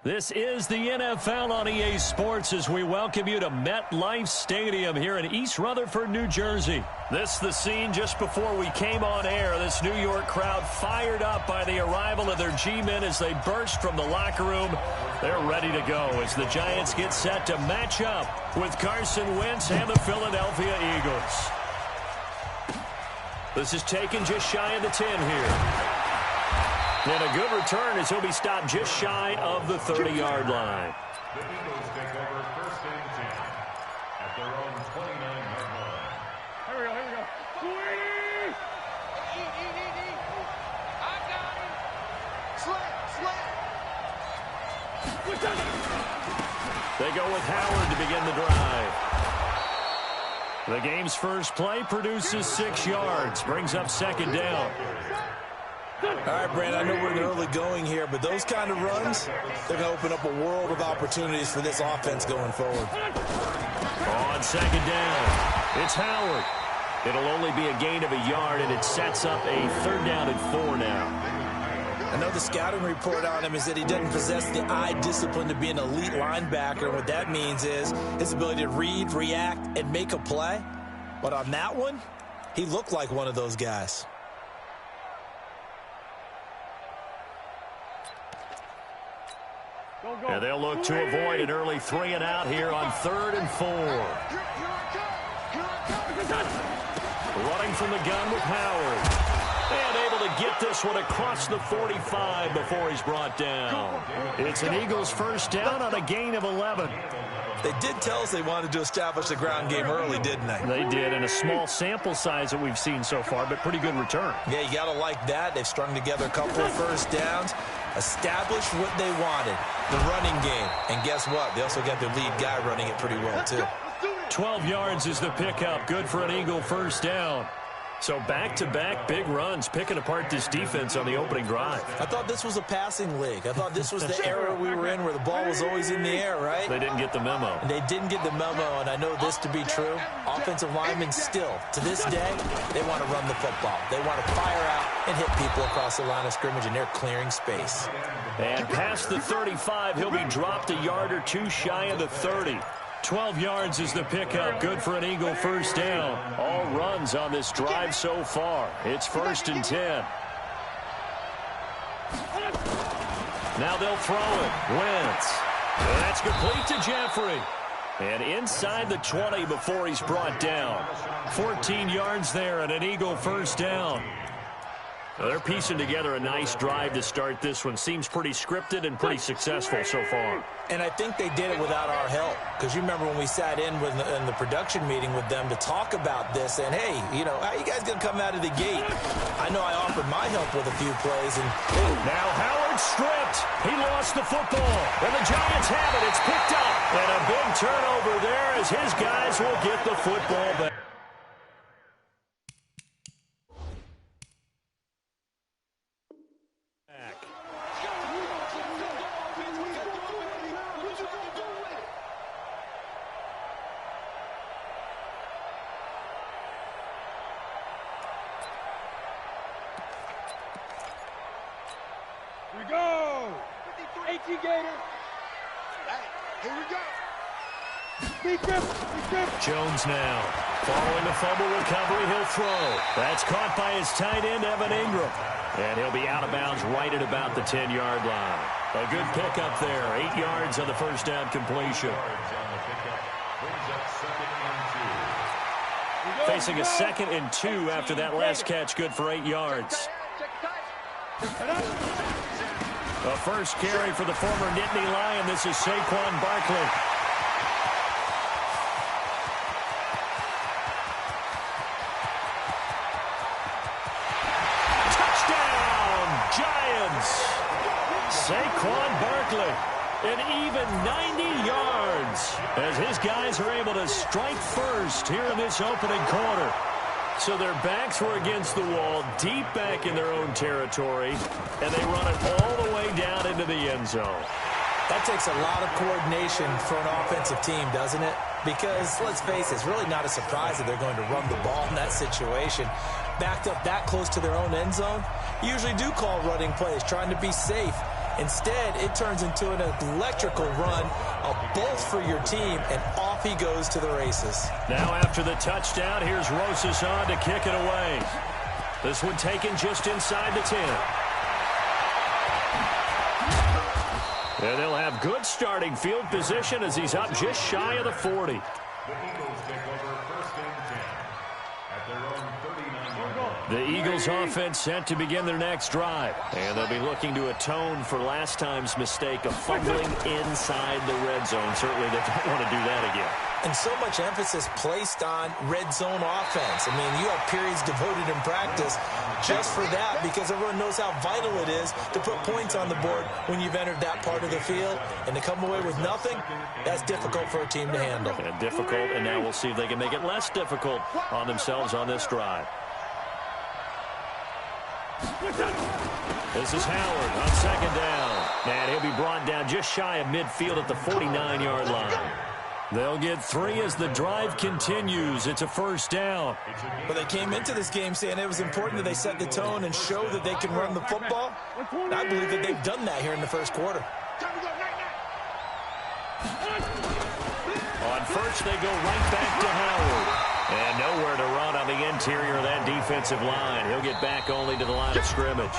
This is the NFL on EA Sports as we welcome you to MetLife Stadium here in East Rutherford, New Jersey. This is the scene just before we came on air. This New York crowd fired up by the arrival of their G-men as they burst from the locker room. They're ready to go as the Giants get set to match up with Carson Wentz and the Philadelphia Eagles. This is taken just shy of the 10 here. And a good return as he'll be stopped just shy of the 30-yard line. The Eagles take over first and 10 at their own 29-yard line. Here we go. Sweet! I got him. Slant. They go with Howard to begin the drive. The game's first play produces 6 yards, brings up second down. All right, Brandon, I know we're in the early going here, but those kind of runs, they're going to open up a world of opportunities for this offense going forward. On second down, it's Howard. It'll only be a gain of a yard, and it sets up a 3rd down and 4 now. I know the scouting report on him is that he doesn't possess the eye discipline to be an elite linebacker. And what that means is his ability to read, react, and make a play. But on that one, he looked like one of those guys. And they'll look to avoid an early 3 and out here on 3rd and 4. Running from the gun with Howard. And able to get this one across the 45 before he's brought down. It's an Eagles first down on a gain of 11. They did tell us they wanted to establish the ground game early, didn't they? They did, in a small sample size that we've seen so far, but pretty good return. Yeah, you got to like that. They've strung together a couple of first downs, established what they wanted, the running game. And guess what? They also got their lead guy running it pretty well, too. 12 yards is the pickup. Good for an Eagle first down. So back-to-back big runs, picking apart this defense on the opening drive. I thought this was a passing league. I thought this was the era we were in where the ball was always in the air, right? They didn't get the memo. And they didn't get the memo, and I know this to be true. Offensive linemen still, to this day, they want to run the football. They want to fire out and hit people across the line of scrimmage, and they're clearing space. And past the 35, he'll be dropped a yard or two shy of the 30. 12 yards is the pickup. Good for an Eagle first down. All runs on this drive so far. It's 1st and 10. Now they'll throw it. Wentz. That's complete to Jeffrey. And inside the 20 before he's brought down. 14 yards there and an Eagle first down. They're piecing together a nice drive to start this one. Seems pretty scripted and pretty successful so far. And I think they did it without our help. Because you remember when we sat in the production meeting with them to talk about this. And, hey, you know, how you guys going to come out of the gate? I know I offered my help with a few plays. And now Howard stripped. He lost the football. And the Giants have it. It's picked up. And a big turnover there as his guys will get the football back. Here we go. 18 Gator. Here we go. Big grip. Jones now. Following the fumble recovery, he'll throw. That's caught by his tight end, Evan Ingram. And he'll be out of bounds right at about the 10-yard line. A good pickup there. 8 yards on the first down completion. Facing a 2nd and 2 after that last catch. Good for 8 yards. The first carry for the former Nittany Lion. This is Saquon Barkley. Touchdown, Giants. Saquon Barkley, an even 90 yards as his guys are able to strike first here in this opening quarter. So their backs were against the wall, deep back in their own territory, and they run it all the way down into the end zone. That takes a lot of coordination for an offensive team, doesn't it? Because, let's face it, it's really not a surprise that they're going to run the ball in that situation. backed up that close to their own end zone, usually do call running plays, trying to be safe. Instead, it turns into an electrical run, a bolt for your team, and off he goes to the races. Now after the touchdown, here's Rosas on to kick it away. This one taken just inside the 10. And they'll have good starting field position as he's up just shy of the 40. The Eagles take over first and 10 at their own 39-yard line. The Eagles offense set to begin their next drive. And they'll be looking to atone for last time's mistake of fumbling inside the red zone. Certainly they don't want to do that again. And so much emphasis placed on red zone offense. I mean, you have periods devoted in practice just for that because everyone knows how vital it is to put points on the board when you've entered that part of the field. And to come away with nothing, that's difficult for a team to handle. And difficult, and now we'll see if they can make it less difficult on themselves on this drive. This is Howard on second down. And he'll be brought down just shy of midfield at the 49-yard line. They'll get 3 as the drive continues. It's a first down. Well, they came into this game saying it was important that they set the tone and show that they can run the football. And I believe that they've done that here in the first quarter. On first, they go right back to Howard. And nowhere to run on the interior of that defensive line. He'll get back only to the line of scrimmage.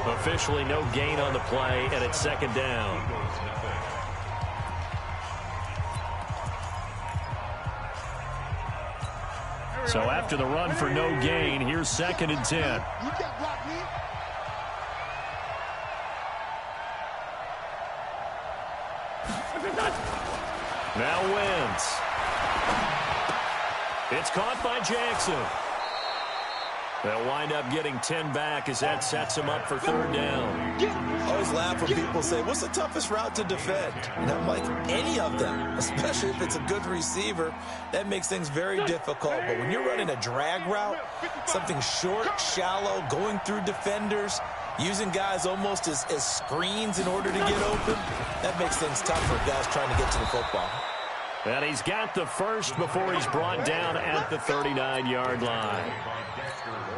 Officially no gain on the play, and it's second down. So after the run for no gain, here's second and 10. Now Wentz. It's caught by Jackson. They'll wind up getting 10 back as that sets them up for third down. I always laugh when people say, what's the toughest route to defend? And I'm like, any of them, especially if it's a good receiver. That makes things very difficult. But when you're running a drag route, something short, shallow, going through defenders, using guys almost as screens in order to get open, that makes things tough for guys trying to get to the football. And he's got the first before he's brought down at the 39-yard line.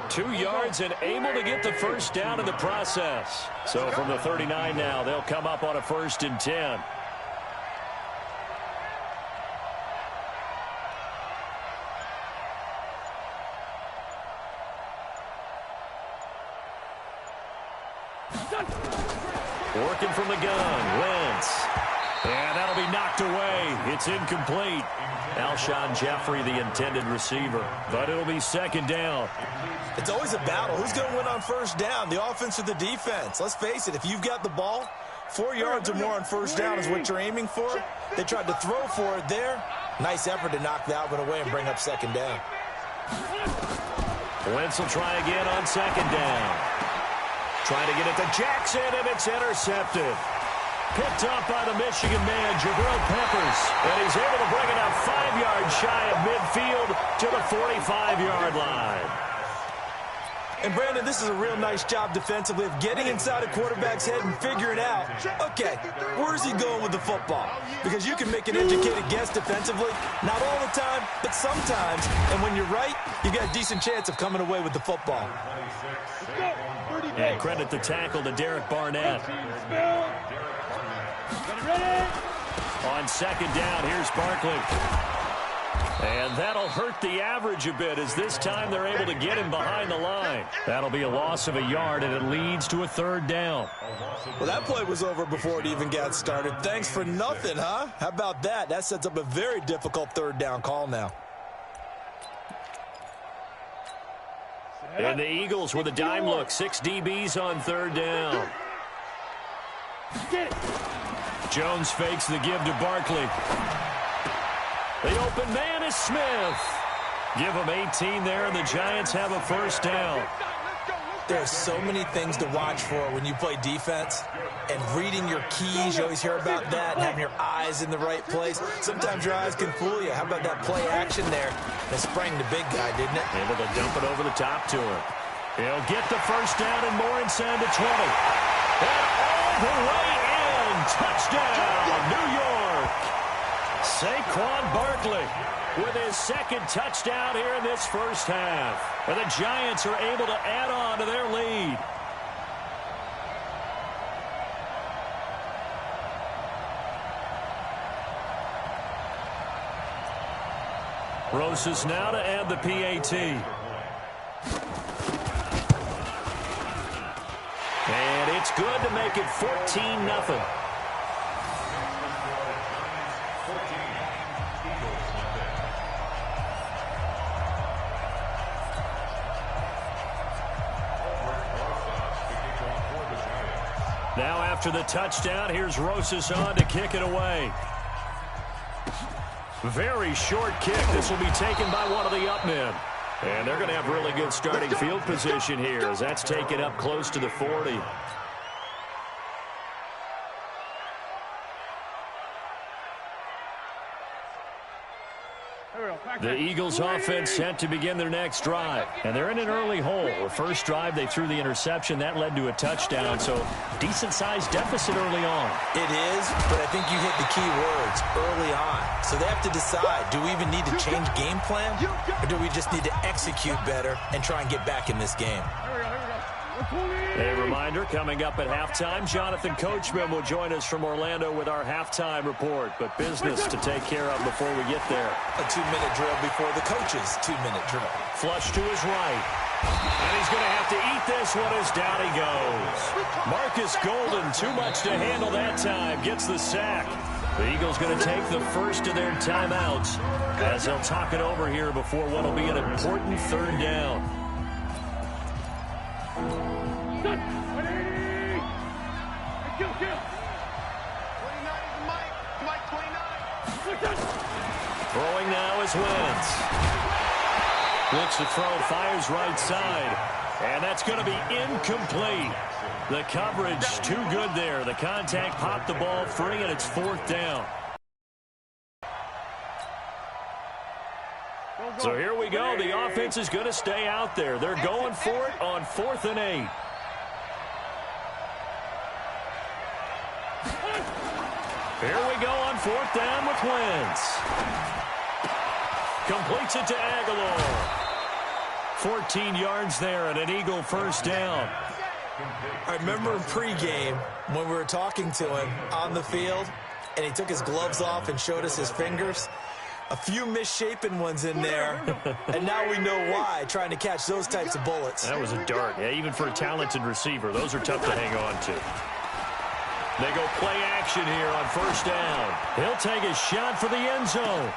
2 yards and able to get the first down in the process. So from the 39 now, they'll come up on a first and 10. Working from the gun, Wentz. And that'll be knocked away. It's incomplete. Alshon Jeffrey, the intended receiver. But it'll be second down. It's always a battle. Who's going to win on first down, the offense or the defense? Let's face it, if you've got the ball, 4 yards or more on first down is what you're aiming for. They tried to throw for it there. Nice effort to knock that one away and bring up second down. Wentz will try again on second down. Trying to get it to Jackson, and it's intercepted. Picked up by the Michigan man, Jabril Peppers. And he's able to bring it up 5 yards shy of midfield to the 45-yard line. And, Brandon, this is a real nice job defensively of getting inside a quarterback's head and figuring out, okay, where's he going with the football? Because you can make an educated guess defensively, not all the time, but sometimes. And when you're right, you got a decent chance of coming away with the football. And credit the tackle to Derek Barnett. On second down, here's Barkley. And that'll hurt the average a bit as this time they're able to get him behind the line. That'll be a loss of a yard, and it leads to a third down. Well, that play was over before it even got started. Thanks for nothing, huh? How about that? That sets up a very difficult third down call now. And the Eagles with a dime look. 6 DBs on third down. Jones fakes the give to Barkley. The open man is Smith. Give him 18 there, and the Giants have a first down. There's so many things to watch for when you play defense. And reading your keys, you always hear about that, and having your eyes in the right place. Sometimes your eyes can fool you. How about that play action there? That sprang the big guy, didn't it? Able to dump it over the top to him. He'll get the first down and more inside the 20. And all the way in. Touchdown, New York. Saquon Barkley. with his second touchdown here in this first half. And the Giants are able to add on to their lead. Rosas now to add the PAT. And it's good to make it 14-0. Now after the touchdown, here's Rosas on to kick it away. Very short kick. This will be taken by one of the up men. And they're going to have really good starting field position here as that's taken up close to the 40. The Eagles offense set to begin their next drive. And they're in an early hole. The first drive, they threw the interception. That led to a touchdown. So decent-sized deficit early on. It is, but I think you hit the key words, early on. So they have to decide, do we even need to change game plan? Or do we just need to execute better and try and get back in this game? A reminder, coming up at halftime, Jonathan Coachman will join us from Orlando with our halftime report. But business to take care of before we get there. A 2-minute drill before the coach's 2-minute drill. Flush to his right. And he's going to have to eat this one as down he goes. Marcus Golden, too much to handle that time, gets the sack. The Eagles going to take the first of their timeouts as they'll talk it over here before what will be an important third down. Throwing now is Wentz. Looks to throw, fires right side. And that's going to be incomplete. The coverage too good there. The contact popped the ball free, and it's fourth down. So here we go. The offense is going to stay out there. They're going for it on 4th and 8. Here we go on 4th down with Wentz. Completes it to Aguilar. 14 yards there and an Eagle first down. I remember in pregame when we were talking to him on the field, and he took his gloves off and showed us his fingers. A few misshapen ones in there, and now we know why, trying to catch those types of bullets. That was a dart. Yeah, even for a talented receiver, those are tough to hang on to. They go play action here on first down. He'll take a shot for the end zone.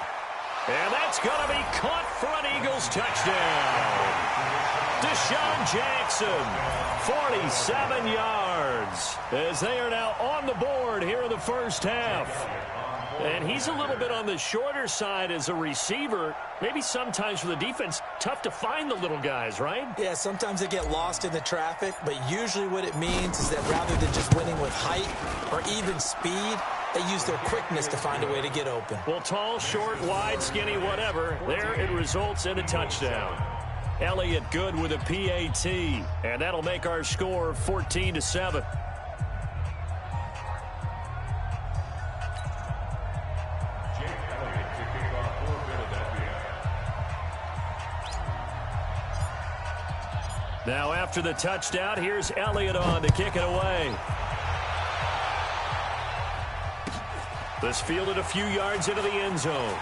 And that's going to be caught for an Eagles touchdown. Deshaun Jackson, 47 yards, as they are now on the board here in the first half. And he's a little bit on the shorter side as a receiver. Maybe sometimes for the defense, tough to find the little guys, right? Yeah, sometimes they get lost in the traffic, but usually what it means is that rather than just winning with height or even speed, they use their quickness to find a way to get open. Well, tall, short, wide, skinny, whatever, there it results in a touchdown. Elliott good with a PAT, and that'll make our score 14-7. Now after the touchdown, here's Elliott on to kick it away. This fielded a few yards into the end zone.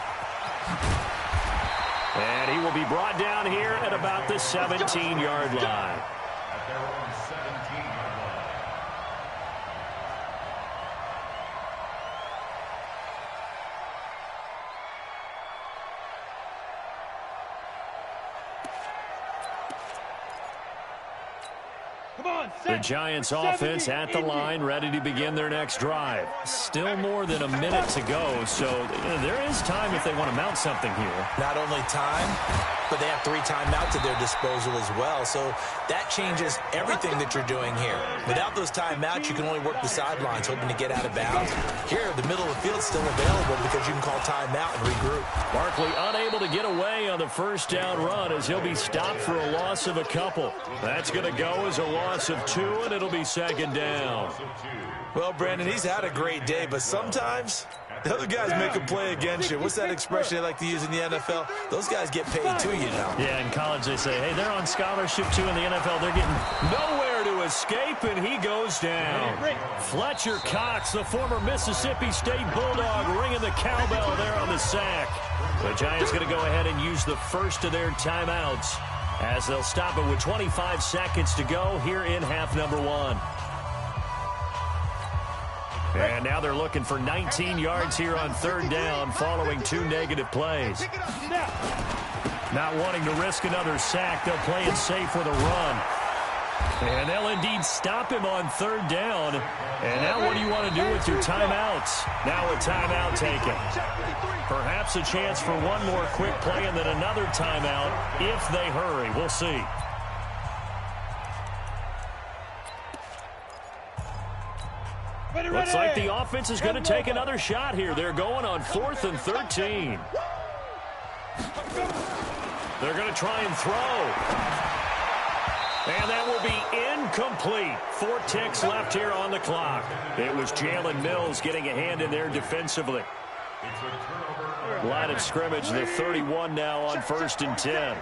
And he will be brought down here at about the 17-yard line. At their own 17-yard line. The Giants offense at the line, ready to begin their next drive. Still more than a minute to go, so there is time if they want to mount something here. Not only time, but they have 3 timeouts at their disposal as well, so that changes everything that you're doing here. Without those timeouts, you can only work the sidelines, hoping to get out of bounds. Here, the middle of the field is still available because you can call timeout and regroup. Barkley unable to get away on the first down run as he'll be stopped for a loss of a couple. That's going to go as a loss of 2, and it'll be second down. Well, Brandon, he's had a great day, but sometimes The other guys make a play against you. What's that expression they like to use in the NFL? Those guys get paid too, you know. Yeah, in college they say, hey, they're on scholarship too. In the NFL, they're getting nowhere to escape, and he goes down. Fletcher Cox, the former Mississippi State Bulldog, ringing the cowbell there on the sack. The Giants going to go ahead and use the first of their timeouts as they'll stop it with 25 seconds to go here in half number one. And now they're looking for 19 yards here on third down following 2 negative plays. Not wanting to risk another sack, they'll play it safe with a run. And they'll indeed stop him on third down. And now what do you want to do with your timeouts? Now a timeout taken. Perhaps a chance for one more quick play and then another timeout if they hurry. We'll see. Looks like the offense is going to take another shot here. They're going on 4th and 13. They're going to try and throw. And that will be incomplete. 4 ticks left here on the clock. It was Jalen Mills getting a hand in there defensively. Line of scrimmage, the 31 now on 1st and 10.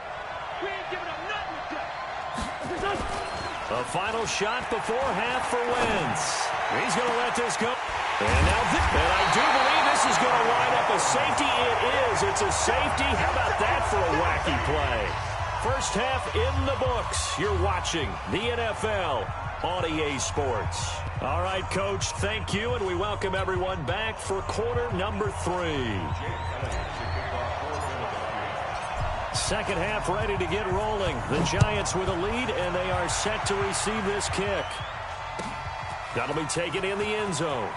A final shot before half for Wentz. He's going to let this go. And now, and I do believe this is going to wind up a safety. It is. It's a safety. How about that for a wacky play? First half in the books. You're watching the NFL on EA Sports. All right, Coach, thank you, and we welcome everyone back for quarter number 3. Second half ready to get rolling. The Giants with a lead, and they are set to receive this kick. That'll be taken in the end zone.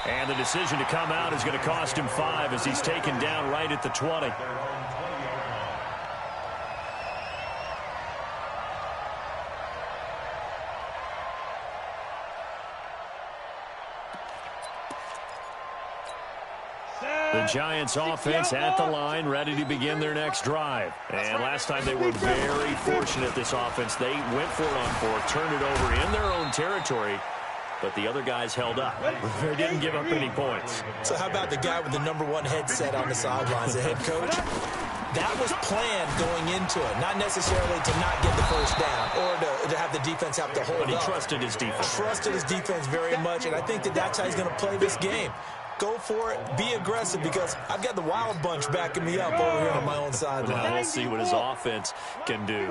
And the decision to come out is going to cost him 5 as he's taken down right at the 20. The Giants offense at the line, ready to begin their next drive. And last time they were very fortunate, this offense. They went for it on 4th, turned it over in their own territory, but the other guys held up. They didn't give up any points. So how about the guy with the #1 headset on the sidelines, the head coach? That was planned going into it, not necessarily to not get the first down or to have the defense have to hold up. But he trusted his defense. Trusted his defense very much, and I think that's how he's going to play this game. Go for it. Be aggressive because I've got the Wild Bunch backing me up over here on my own sideline. Now we'll see what his offense can do.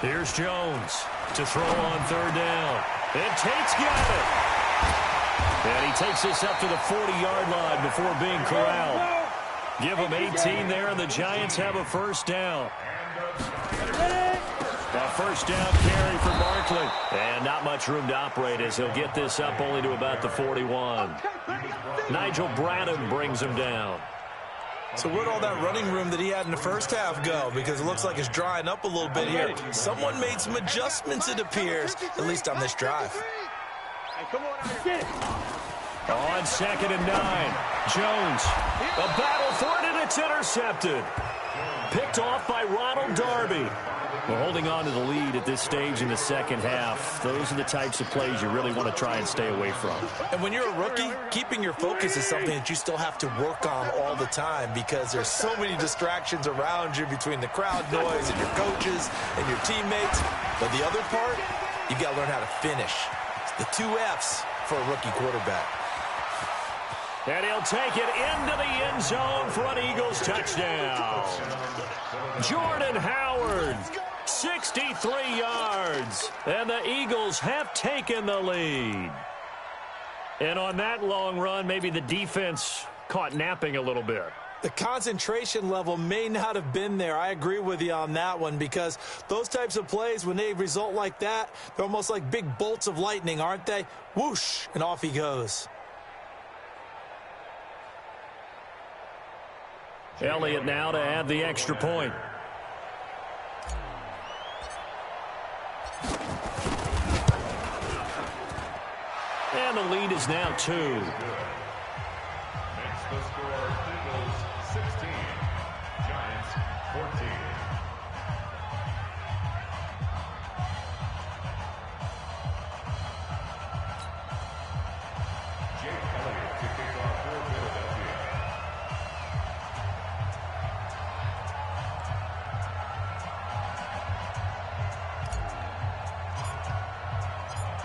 Here's Jones to throw on third down. And Tate's got it. And he takes this up to the 40-yard line before being corralled. Give him 18 there, and the Giants have a first down. A first down carry for Barkley. And not much room to operate as he'll get this up only to about the 41. Nigel Bradham brings him down. So where'd all that running room that he had in the first half go? Because it looks like it's drying up a little bit here. Someone made some adjustments, it appears, at least on this drive. On 2nd and 9. Jones. A battle for it, and it's intercepted. Picked off by Ronald Darby. Well, holding on to the lead at this stage in the second half, those are the types of plays you really want to try and stay away from. And when you're a rookie, keeping your focus is something that you still have to work on all the time because there's so many distractions around you between the crowd noise and your coaches and your teammates. But the other part, you've got to learn how to finish. It's the 2 F's for a rookie quarterback. And he'll take it into the end zone for an Eagles touchdown. Jordan Howard, 63 yards. And the Eagles have taken the lead. And on that long run, maybe the defense caught napping a little bit. The concentration level may not have been there. I agree with you on that one because those types of plays, when they result like that, they're almost like big bolts of lightning, aren't they? Whoosh, and off he goes. Elliott now to add the extra point. And the lead is now 2. Makes the score Eagles 16, Giants 14.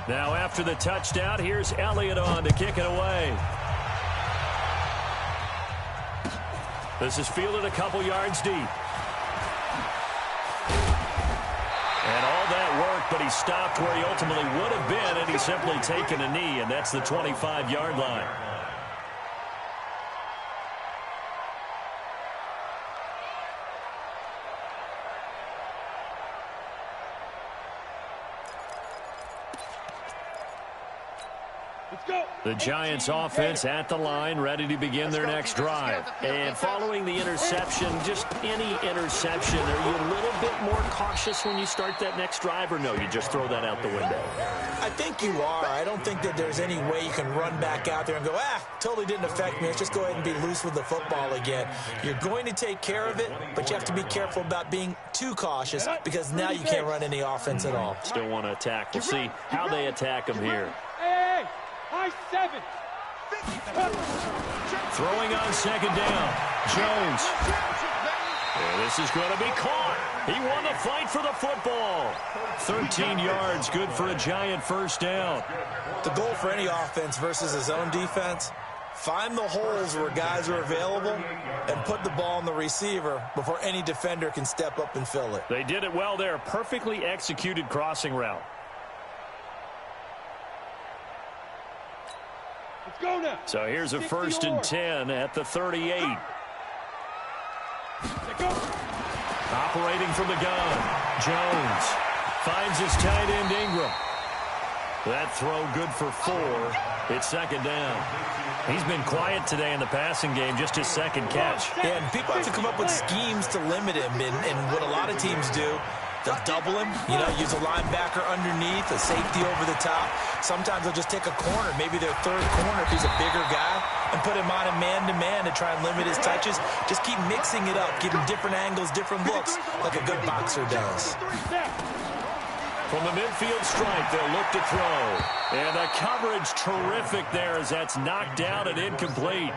Now after the touchdown, here's Elliott on to kick it away. This is fielded a couple yards deep. And all that work, but he stopped where he ultimately would have been, and he's simply taken a knee, and that's the 25-yard line. The Giants offense at the line, ready to begin their next drive. And following the interception, just any interception, are you a little bit more cautious when you start that next drive, or no, you just throw that out the window? I think you are. I don't think that there's any way you can run back out there and go, totally didn't affect me. Let's just go ahead and be loose with the football again. You're going to take care of it, but you have to be careful about being too cautious because now you can't run any offense at all. Still want to attack. We'll see how they attack him here. Hey, high 7. Throwing on second down. Jones. And this is going to be caught. He won the fight for the football. 13 yards, good for a Giant first down. The goal for any offense versus his own defense, find the holes where guys are available and put the ball on the receiver before any defender can step up and fill it. They did it well there. Perfectly executed crossing route. Let's go now. So here's a 1st and 10 at the 38. Operating from the gun. Jones finds his tight end Ingram. That throw good for 4. It's second down. He's been quiet today in the passing game, just his second catch. Yeah, and people have to come up with schemes to limit him, and what a lot of teams do, they'll double him, use a linebacker underneath, a safety over the top. Sometimes they'll just take a corner, maybe their third corner if he's a bigger guy, and put him on a man-to-man to try and limit his touches. Just keep mixing it up, give him different angles, different looks, like a good boxer does. From the midfield stripe, they'll look to throw. And the coverage terrific there as that's knocked down and incomplete.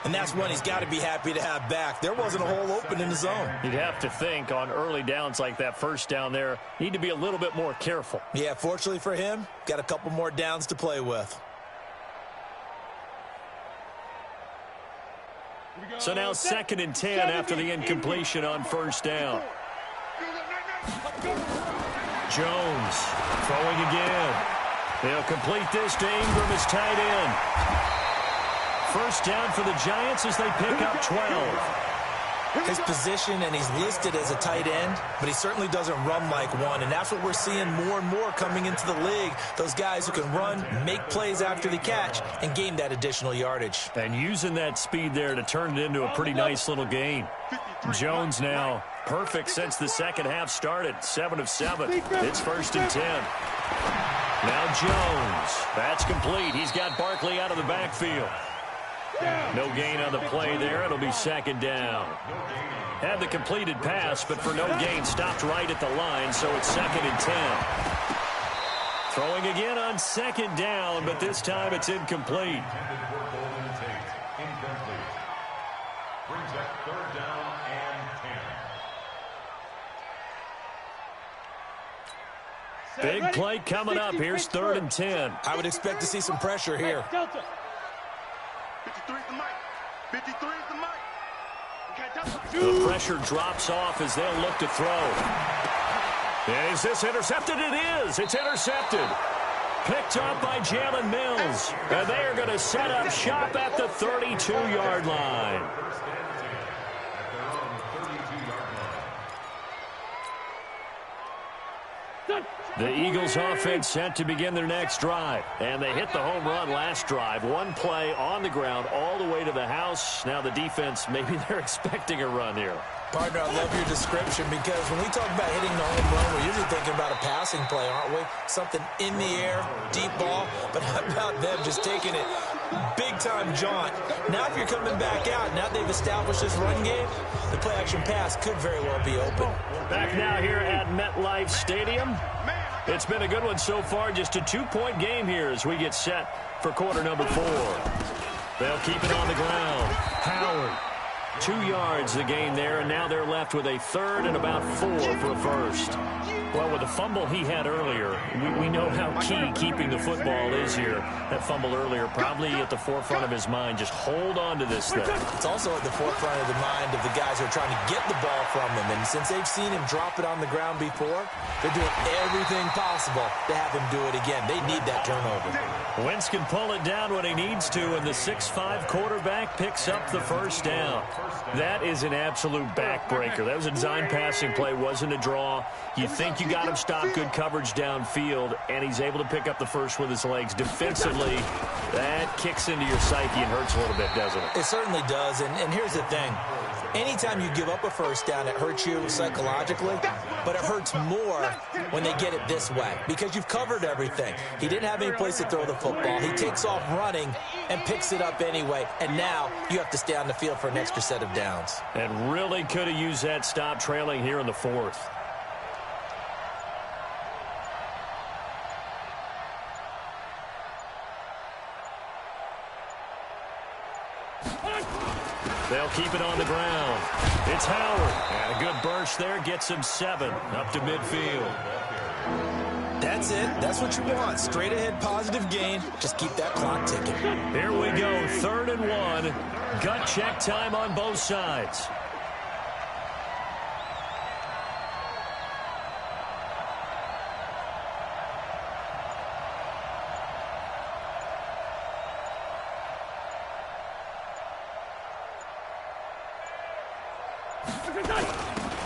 And that's one he's got to be happy to have back. There wasn't a hole open in the zone. You'd have to think on early downs like that first down there, need to be a little bit more careful. Yeah, fortunately for him, got a couple more downs to play with. So now 2nd and 10 after the incompletion on first down. Jones throwing again. They'll complete this to Ingram as tight end. First down for the Giants as they pick up 12. His position, and he's listed as a tight end, but he certainly doesn't run like one, and that's what we're seeing more and more coming into the league. Those guys who can run, make plays after the catch, and gain that additional yardage. And using that speed there to turn it into a pretty nice little gain. Jones now perfect since the second half started. 7 of 7. It's 1st and 10. Now Jones. That's complete. He's got Barkley out of the backfield. No gain on the play there. It'll be second down. Had the completed pass, but for no gain, stopped right at the line, so it's 2nd and 10. Throwing again on second down, but this time it's incomplete. Brings up 3rd down and 10. Big play coming up. Here's 3rd and 10. I would expect to see some pressure here. 53 is the mic. 53 is the mic. The pressure drops off as they'll look to throw. And is this intercepted? It is. It's intercepted. Picked up by Jalen Mills. And they are going to set up shop at the 32-yard line. The Eagles offense set to begin their next drive. And they hit the home run last drive. One play on the ground all the way to the house. Now the defense, maybe they're expecting a run here. Partner, I love your description because when we talk about hitting the home run, we're usually thinking about a passing play, aren't we? Something in the air, deep ball. But how about them just taking it big-time jaunt? Now if you're coming back out, now they've established this run game, the play-action pass could very well be open. Back now here at MetLife Stadium. It's been a good one so far. Just a 2-point game here as we get set for quarter number 4. They'll keep it on the ground. Howard 2 yards the gain there, and now they're left with a third and about 4 for a first. Well, with the fumble he had earlier, we know how key keeping the football is here. That fumble earlier probably at the forefront of his mind. Just hold on to this thing. It's also at the forefront of the mind of the guys who are trying to get the ball from him. And since they've seen him drop it on the ground before, they're doing everything possible to have him do it again. They need that turnover. Wentz can pull it down when he needs to, and the 6'5" quarterback picks up the first down. That is an absolute backbreaker. That was a design passing play, wasn't a draw. You think you got him stopped, good coverage downfield, and he's able to pick up the first with his legs. Defensively, that kicks into your psyche and hurts a little bit, doesn't it? It certainly does, and here's the thing. Anytime you give up a first down, it hurts you psychologically, but it hurts more when they get it this way because you've covered everything. He didn't have any place to throw the football. He takes off running and picks it up anyway, and now you have to stay on the field for an extra set of downs. And really could have used that stop trailing here in the fourth. They'll keep it on the ground. It's Howard. And a good burst there gets him 7 up to midfield. That's it. That's what you want. Straight ahead, positive gain. Just keep that clock ticking. Here we go. 3rd and 1. Gut check time on both sides.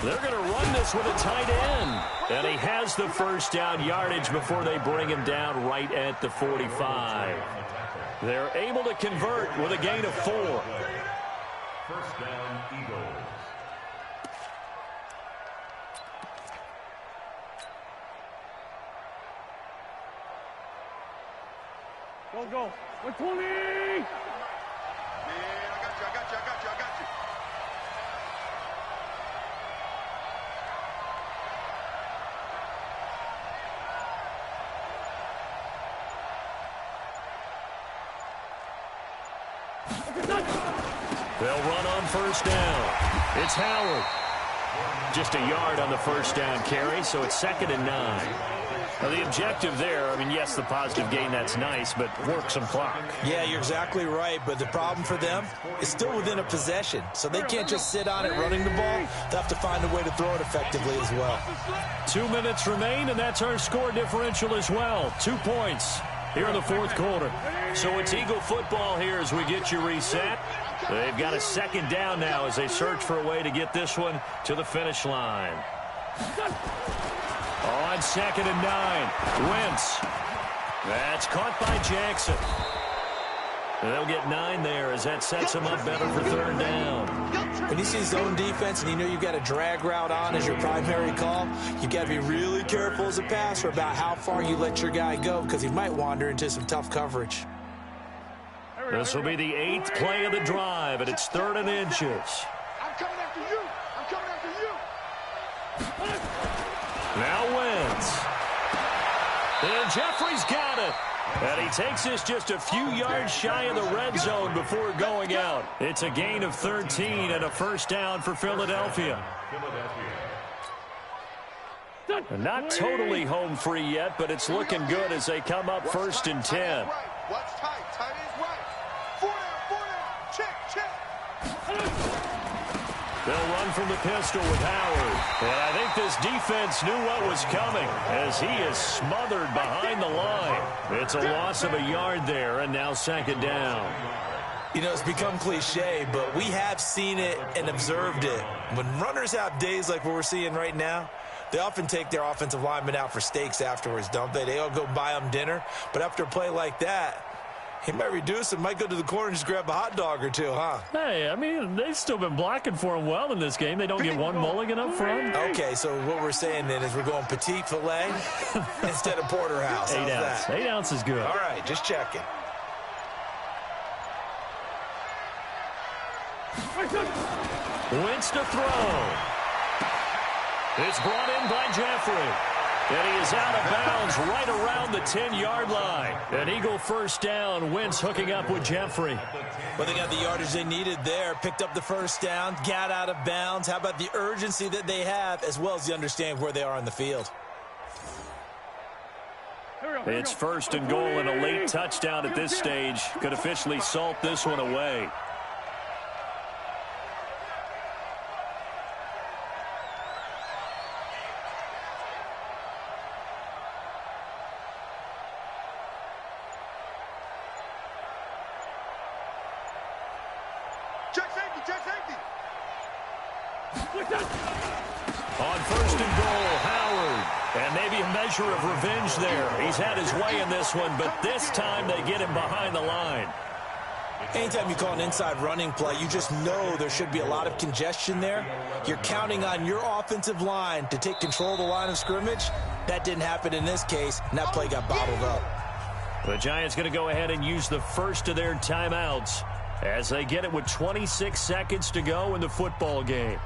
They're going to run this with a tight end. And he has the first down yardage before they bring him down right at the 45. They're able to convert with a gain of 4. First down, Eagles. Go. 120! Man, I got you. They'll run on first down. It's Howard. Just a yard on the first down carry, so it's 2nd and 9. Now, the objective there, I mean, yes, the positive gain, that's nice, but work some clock. Yeah, you're exactly right, but the problem for them is still within a possession, so they can't just sit on it running the ball. They'll have to find a way to throw it effectively as well. 2 minutes remain, and that's our score differential as well. 2 points here in the fourth quarter. So it's Eagle football here as we get you reset. They've got a 2nd down now as they search for a way to get this one to the finish line. On 2nd and 9, Wentz. That's caught by Jackson. And they'll get 9 there as that sets them up better for 3rd down. When you see zone defense and you know you've got a drag route on as your primary call, you've got to be really careful as a passer about how far you let your guy go because he might wander into some tough coverage. This will be the 8th play of the drive, and it's 3rd and inches. I'm coming after you. Now Wentz. And Jeffrey's got it. And he takes this just a few yards shy of the red zone before going out. It's a gain of 13 and a first down for Philadelphia. And not totally home free yet, but it's looking good as they come up 1st and 10. Watch tight. Tight is right. 4 down. Check. They'll run from the pistol with Howard. And I think this defense knew what was coming as he is smothered behind the line. It's a loss of a yard there, and now 2nd down. You know, it's become cliche, but we have seen it and observed it. When runners have days like what we're seeing right now, they often take their offensive linemen out for steaks afterwards, don't they? They all go buy them dinner. But after a play like that, he might reduce it, might go to the corner and just grab a hot dog or two, huh? Hey, I mean, they've still been blocking for him well in this game. They don't get one mulligan up front. Okay, so what we're saying then is we're going petite filet instead of porterhouse. 8 ounce. That? 8 ounce is good. All right, just checking. Wentz to throw. It's brought in by Jeffrey. And he is out of bounds right around the 10-yard line. An Eagle first down. Wentz hooking up with Jeffrey. Well, they got the yardage they needed there. Picked up the first down, got out of bounds. How about the urgency that they have, as well as the understanding where they are on the field? It's first and goal and a late touchdown at this stage. Could officially salt this one away. Check safety, check safety. On first and goal, Howard. And maybe a measure of revenge there. He's had his way in this one, but this time they get him behind the line. Anytime you call an inside running play, you just know there should be a lot of congestion there. You're counting on your offensive line to take control of the line of scrimmage. That didn't happen in this case, and that play got bottled up. The Giants going to go ahead and use the first of their timeouts as they get it with 26 seconds to go in the football game.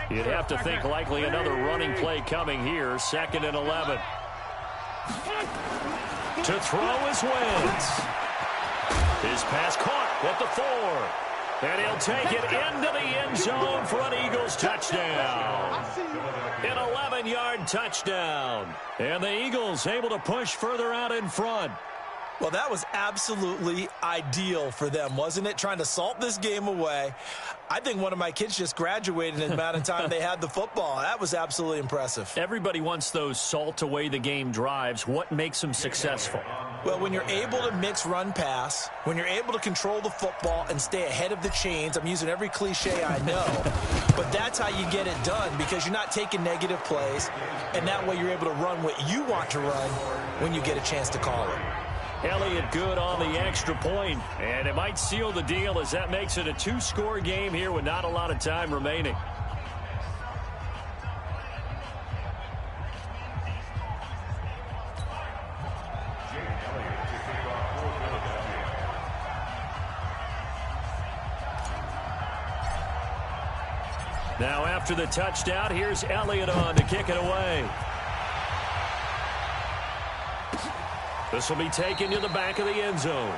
You'd have to think likely another running play coming here. 2nd and 11. To throw is Wentz. His pass caught at the 4. And he'll take it into the end zone for an Eagles touchdown. An 11-yard touchdown. And the Eagles able to push further out in front. Well, that was absolutely ideal for them, wasn't it? Trying to salt this game away. I think one of my kids just graduated in the amount of time they had the football. That was absolutely impressive. Everybody wants those salt away the game drives. What makes them successful? Well, when you're able to mix run-pass, when you're able to control the football and stay ahead of the chains, I'm using every cliche I know, but that's how you get it done because you're not taking negative plays, and that way you're able to run what you want to run when you get a chance to call it. Elliott good on the extra point, and it might seal the deal as that makes it a 2-score game here with not a lot of time remaining. Now after the touchdown, here's Elliott on to kick it away. This will be taken to the back of the end zone.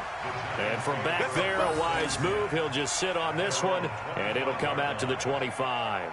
And from back there, a wise move. He'll just sit on this one, and it'll come out to the 25.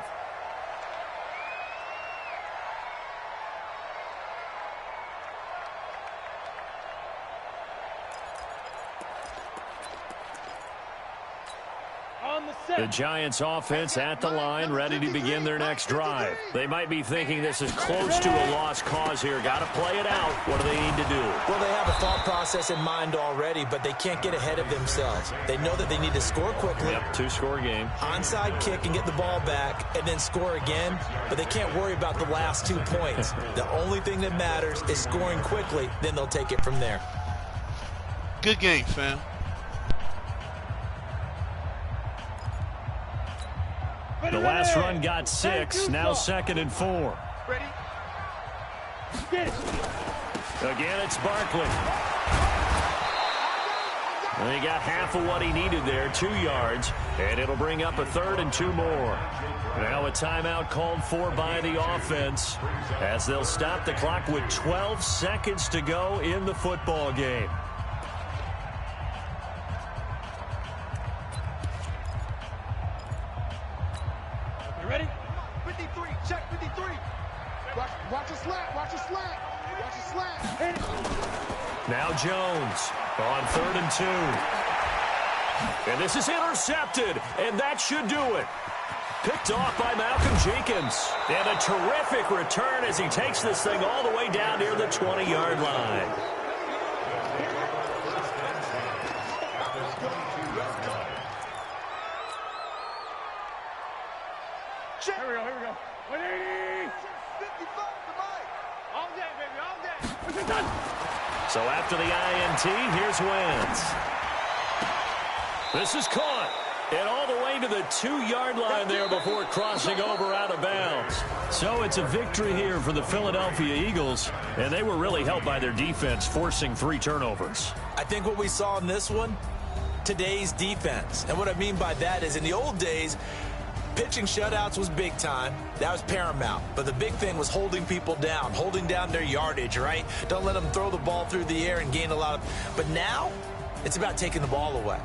The Giants offense at the line, ready to begin their next drive. They might be thinking this is close to a lost cause here. Got to play it out. What do they need to do? Well, they have a thought process in mind already, but they can't get ahead of themselves. They know that they need to score quickly. Yep, 2-score game. Onside kick and get the ball back and then score again, but they can't worry about the last 2 points. The only thing that matters is scoring quickly, then they'll take it from there. Good game, fam. The last run got 6, now 2nd and 4. Ready? Again, it's Barkley. And he got half of what he needed there, 2 yards, and it'll bring up a 3rd and 2 more. Now a timeout called for by the offense as they'll stop the clock with 12 seconds to go in the football game. Ready? 53, check 53. Watch a slant, watch a slant. Watch a slant. Now Jones on 3rd and 2. And this is intercepted, and that should do it. Picked off by Malcolm Jenkins. And a terrific return as he takes this thing all the way down near the 20-yard line. Check. Here we go. 180. 55 to Mike. All day, baby, all day. So after the INT, here's Wentz. This is caught. And all the way to the 2-yard line there before crossing over out of bounds. So it's a victory here for the Philadelphia Eagles, and they were really helped by their defense, forcing 3 turnovers. I think what we saw in this one, today's defense. And what I mean by that is in the old days, pitching shutouts was big time. That was paramount. But the big thing was holding people down, holding down their yardage, right? Don't let them throw the ball through the air and gain a lot of... But now, it's about taking the ball away.